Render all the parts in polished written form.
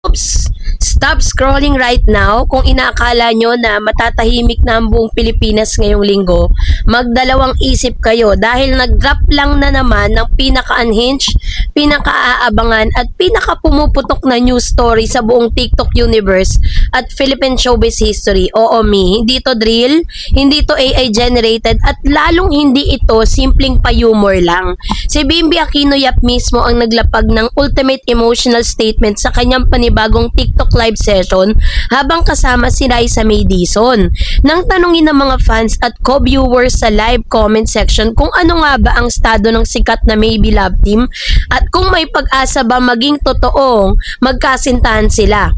Oops! Stop scrolling right now. Kung inaakala nyo na matatahimik na ang buong Pilipinas ngayong linggo, magdalawang isip kayo dahil nag-drop lang na naman ng pinaka-unhinged, pinaka-aabangan at pinaka-pumuputok na news story sa buong TikTok universe at Philippine showbiz history. Oo, hindi to drill, hindi to AI generated at lalong hindi ito simpleng pa-humor lang. Si Bimby Aquino Yap mismo ang naglapag ng ultimate emotional statement sa kanyang panibagong TikTok live session habang kasama si Raisa May Dizon. Nang tanungin ng mga fans at co-viewers sa live comment section kung ano nga ba ang estado ng sikat na Maybe Love Team at kung may pag-asa ba maging totoong magkasintahan sila.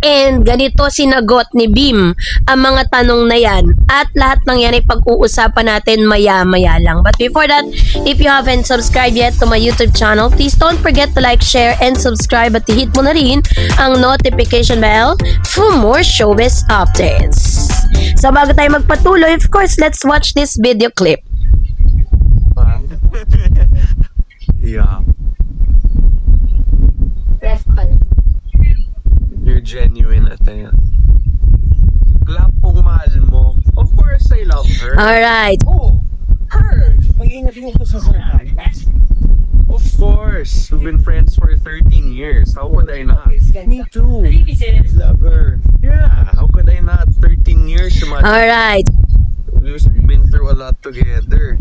And ganito sinagot ni Bim ang mga tanong na yan at lahat ng yan ay pag-uusapan natin maya-maya lang. But before that, if you haven't subscribed yet to my YouTube channel, please don't forget to like, share, and subscribe at hit mo na rin ang notification bell for more showbiz updates. So bago tayo magpatuloy, of course, let's watch this video clip. Yeah. Left call. You're genuine at ayan. Clap kung mahal mo. Of course, I love her. Alright. Oh, her! Mag-ingat din ako sa buhay. Of course. We've been friends for 13 years. How could I not? Me too. Love her. Yeah, how could I not? 13 years, man. Alright. We've been through a lot together.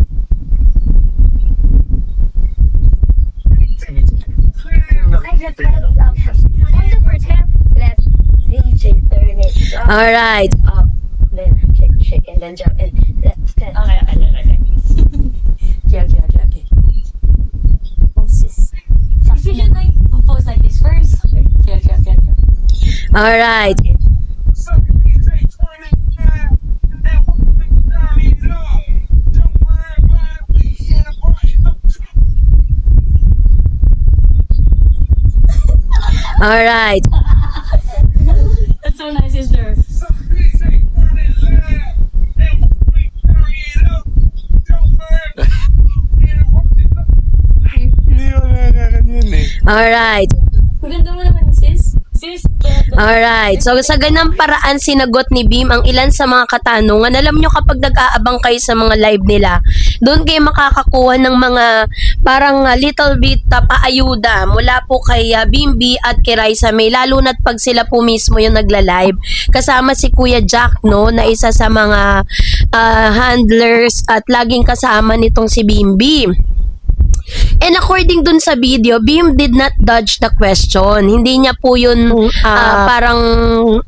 Left, DJ, turn it up, Alright. up, then shake, and then jump, and left, ten. Okay. Okay. Oh, sis. You should like pose like this first. Okay. Alright. Alright. That's so nice, sister. Hindi ko nakakanyan eh. Alright. Maganda mo naman, sis. Sis. Alright. So, sa ganang paraan sinagot ni Bim ang ilan sa mga katanungan. Alam nyo kapag nag-aabang kayo sa mga live nila, doon kayo makakakuha ng mga parang little bit paayuda mula po kay Bimby at kay Raisa May. Lalo na't pag sila po mismo yung nagla-live. Kasama si Kuya Jack, no, na isa sa mga handlers at laging kasama nitong si Bimby. And according dun sa video, Bim did not dodge the question. Hindi niya po yun parang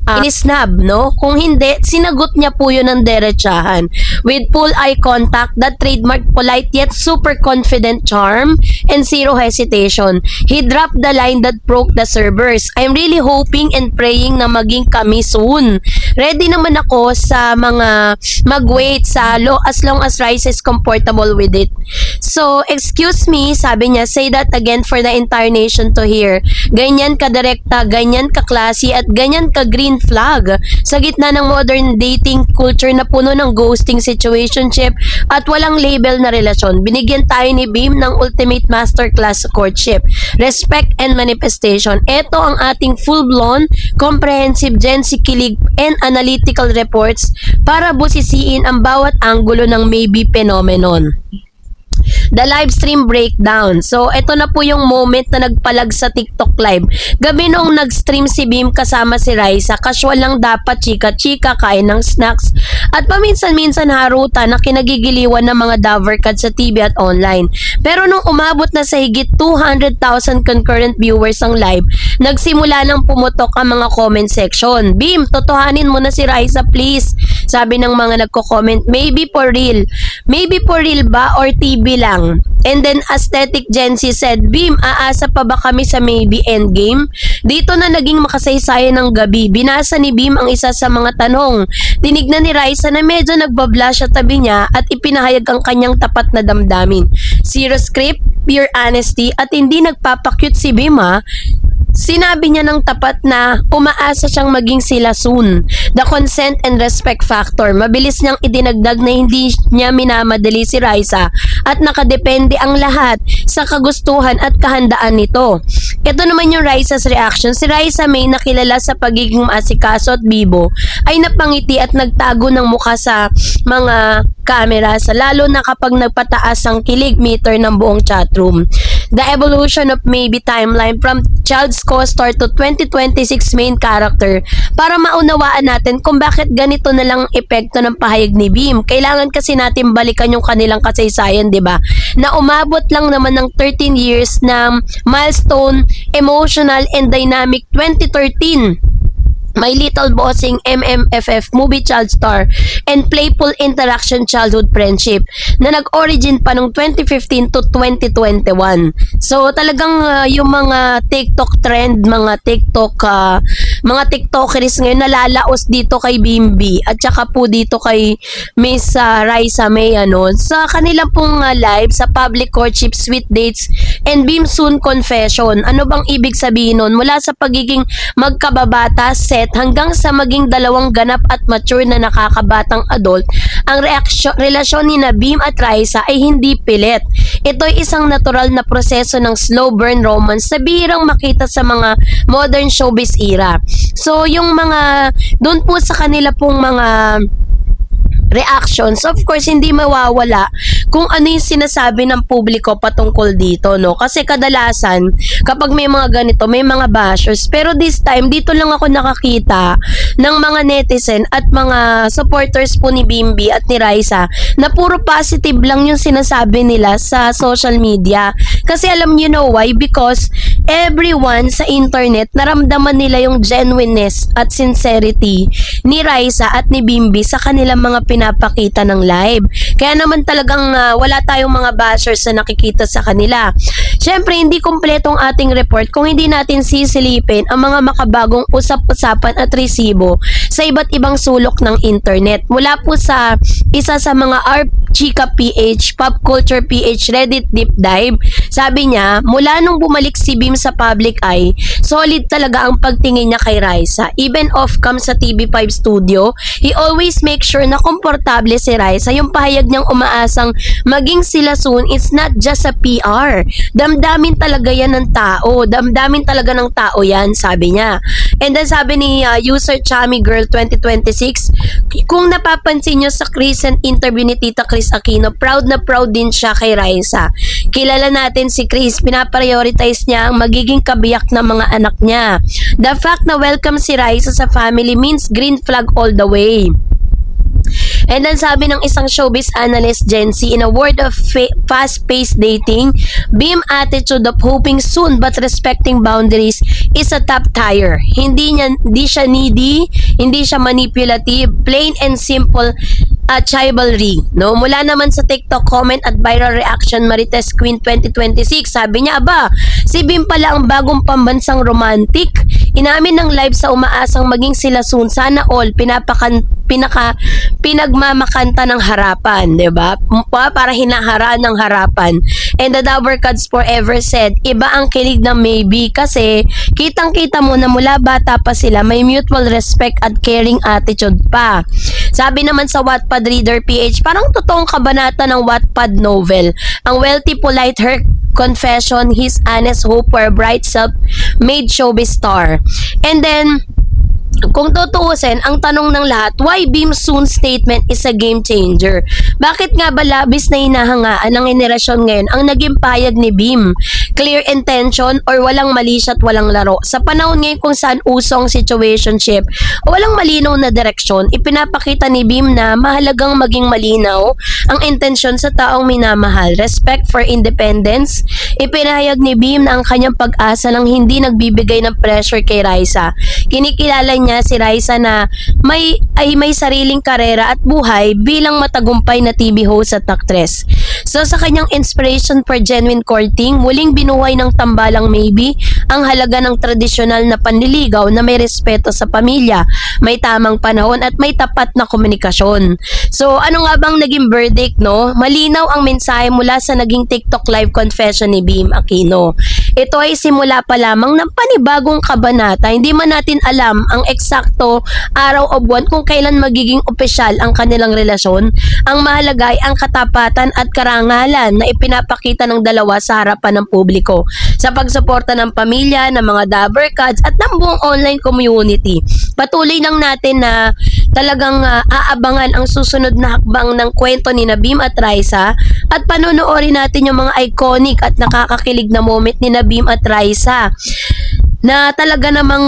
inisnab, no? Kung hindi, sinagot niya po yun ng derechahan. With full eye contact, that trademark polite yet super confident charm and zero hesitation. He dropped the line that broke the servers. I'm really hoping and praying na maging kami soon. Ready naman ako sa mga mag-wait sa as long as Rice is comfortable with it. So, excuse me, sabi niya, say that again for the entire nation to hear. Ganyan ka direkta, ganyan ka classy, at ganyan ka green flag. Sa gitna ng modern dating culture na puno ng ghosting situationship at walang label na relasyon, binigyan tayo ni Bim ng ultimate masterclass courtship, respect and manifestation. Ito ang ating full-blown, comprehensive Gen Z kilig and analytical reports para busisiin ang bawat anggulo ng maybe phenomenon. The live stream breakdown. So, ito na po yung moment na nagpalag sa TikTok live. Gabi noong nag-stream si Bim kasama si Raisa, casual lang dapat, chika-chika, kain ng snacks, at paminsan-minsan harutan na kinagigiliwan ng mga Davercad sa TV at online. Pero nung umabot na sa higit 200,000 concurrent viewers ang live, nagsimula nang pumutok ang mga comment section. Bim, totohanin mo na si Raisa, please. Sabi ng mga nagko-comment, maybe for real. Maybe for real ba or TV lang? And then Aesthetic Gen Z said, Bim, aasa pa ba kami sa maybe endgame? Dito na naging makasaysayan ng gabi. Binasa ni Bim ang isa sa mga tanong. Tinignan ni Raisa na medyo nagbablush sa tabi niya at ipinahayag ang kanyang tapat na damdamin. Zero script, pure honesty at hindi nagpapakyut si Bim ha. Sinabi niya ng tapat na umaasa siyang maging sila soon. The consent and respect factor. Mabilis niyang idinagdag na hindi niya minamadali si Raisa at nakadepende ang lahat sa kagustuhan at kahandaan nito. Ito naman yung Raisa's reaction. Si Raisa May, nakilala sa pagiging maasikaso at bibo, ay napangiti at nagtago ng mukha sa mga camera, lalo na kapag nagpataas ang kilig meter ng buong chatroom. The evolution of maybe timeline from child's co-star to 2026 main character, para maunawaan natin kung bakit ganito na lang ang epekto ng pahayag ni Bim. Kailangan kasi natin balikan yung kanilang kasaysayan, 'di ba? Na umabot lang naman ng 13 years na milestone, emotional and dynamic 2013. My Little Bossing MMFF movie child star and playful interaction childhood friendship na nag-origin pa nung 2015 to 2021. So talagang yung mga TikTok trend, mga TikTokers ngayon nalalaos dito kay Bimbi at saka po dito kay Miss Raisa May sa kanilang pong live sa public courtship, sweet dates and Bim soon confession. Ano bang ibig sabihin nun? Mula sa pagiging magkababata set hanggang sa maging dalawang ganap at mature na nakakabatang adult, ang relasyon ni Bim at Raisa ay hindi pilit. Ito ay isang natural na proseso ng slow burn romance na bihirang makita sa mga modern showbiz era. So yung mga doon po sa kanila pong mga reactions, of course, hindi mawawala kung ano yung sinasabi ng publiko patungkol dito, no? Kasi kadalasan, kapag may mga ganito, may mga bashers. Pero this time, dito lang ako nakakita ng mga netizen at mga supporters po ni Bimbi at ni Raisa na puro positive lang yung sinasabi nila sa social media. Kasi alam you know why? Because everyone sa internet, naramdaman nila yung genuineness at sincerity ni Raisa at ni Bimbi sa kanilang mga pinapakita ng live. Kaya naman talagang wala tayong mga bashers na nakikita sa kanila. Syempre, hindi kumpletong ating report kung hindi natin sisilipin ang mga makabagong usap-usapan at resibo sa iba't ibang sulok ng internet. Mula po sa isa sa mga Chika PH, Pop Culture PH Reddit Deep Dive, sabi niya, mula nung bumalik si Bim sa public eye, solid talaga ang pagtingin niya kay Raisa. Even off-cam sa TV5 studio, he always make sure na komportable si Raisa. Yung pahayag niyang umaasang maging sila soon, it's not just a PR. Damdamin talaga yan ng tao. Damdamin talaga ng tao yan, sabi niya. And then sabi ni user Chami Girl 2026, kung napapansin niyo sa recent interview ni Tita Chris Aquino, proud na proud din siya kay Raisa. Kilala natin si Chris, pinaprioritize niya ang magiging kabiyak ng mga anak niya. The fact na welcome si Raisa sa family means green flag all the way. And then sabi ng isang showbiz analyst, Jency, in a world of fast-paced dating, Bim attitude of hoping soon but respecting boundaries is a top tier. Hindi siya needy, hindi siya manipulative, plain and simple chivalry. No? Mula naman sa TikTok comment at viral reaction, Marites Queen 2026, sabi niya, aba, si Bim pala ang bagong pambansang romantic. Inamin ng live sa umaasang maging sila soon. Sana all pinagmamakanta ng harapan, 'di ba? Para hinaharaan ng harapan. And the Dabber Cards Forever said, iba ang kilig ng maybe kasi kitang-kita mo na mula bata pa sila may mutual respect at caring attitude pa. Sabi naman sa Wattpad Reader PH, parang totoong kabanata ng Wattpad novel. Ang wealthy, polite, her confession, his honest hope for a bright self-made showbiz star. And then, kung tutuusin, ang tanong ng lahat, why Bim's soon statement is a game changer? Bakit nga ba labis na hinahangaan ng henerasyon ngayon ang naging payag ni Bim? Clear intention or walang mali siya at walang laro? Sa panahon ngayon kung saan usong situationship o walang malinaw na direksyon, ipinapakita ni Bim na mahalagang maging malinaw ang intensyon sa taong minamahal. Respect for independence. Ipinahayag ni Bim na ang kanyang pag-asa lang hindi nagbibigay ng pressure kay Raisa. Kinikilala niya si Raisa na may sariling karera at buhay bilang matagumpay na TV host at actress. So sa kanyang inspiration for genuine courting, muling binuhay ng tambalang maybe ang halaga ng tradisyonal na panliligaw na may respeto sa pamilya, may tamang panahon at may tapat na komunikasyon. So ano nga bang naging verdict, no? Malinaw ang mensahe mula sa naging TikTok live confession ni Beam Aquino. Ito ay simula pa lamang ng panibagong kabanata. Hindi man natin alam ang eksakto araw o buwan kung kailan magiging opisyal ang kanilang relasyon. Ang mahalaga ay ang katapatan at karangalan na ipinapakita ng dalawa sa harapan ng publiko sa pagsuporta ng pamilya, ng mga Dabbercats at ng buong online community. Patuloy lang natin na talagang aabangan ang susunod na hakbang ng kwento ni Beam at Raisa at panonoorin natin yung mga iconic at nakakakilig na moment ni Beam at Raisa na talaga namang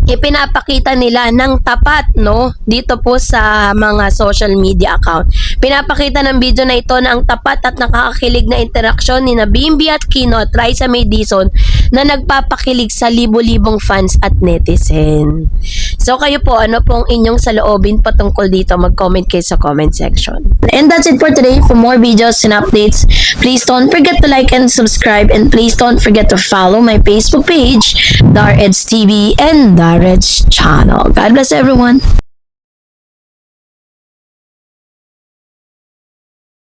ipinapakita nila ng tapat, no, dito po sa mga social media account. Pinapakita ng video na ito na ang tapat at nakakakilig na interaksyon ni Bimbi at Kino at Raisa May Dizon na nagpapakilig sa libo-libong fans at netizen. So kayo po, ano pong inyong saloobin patungkol dito? Mag-comment kayo sa comment section. And that's it for today. For more videos and updates, please don't forget to like and subscribe, and please don't forget to follow my Facebook page, Dar Eds TV and Dar Eds channel. God bless everyone.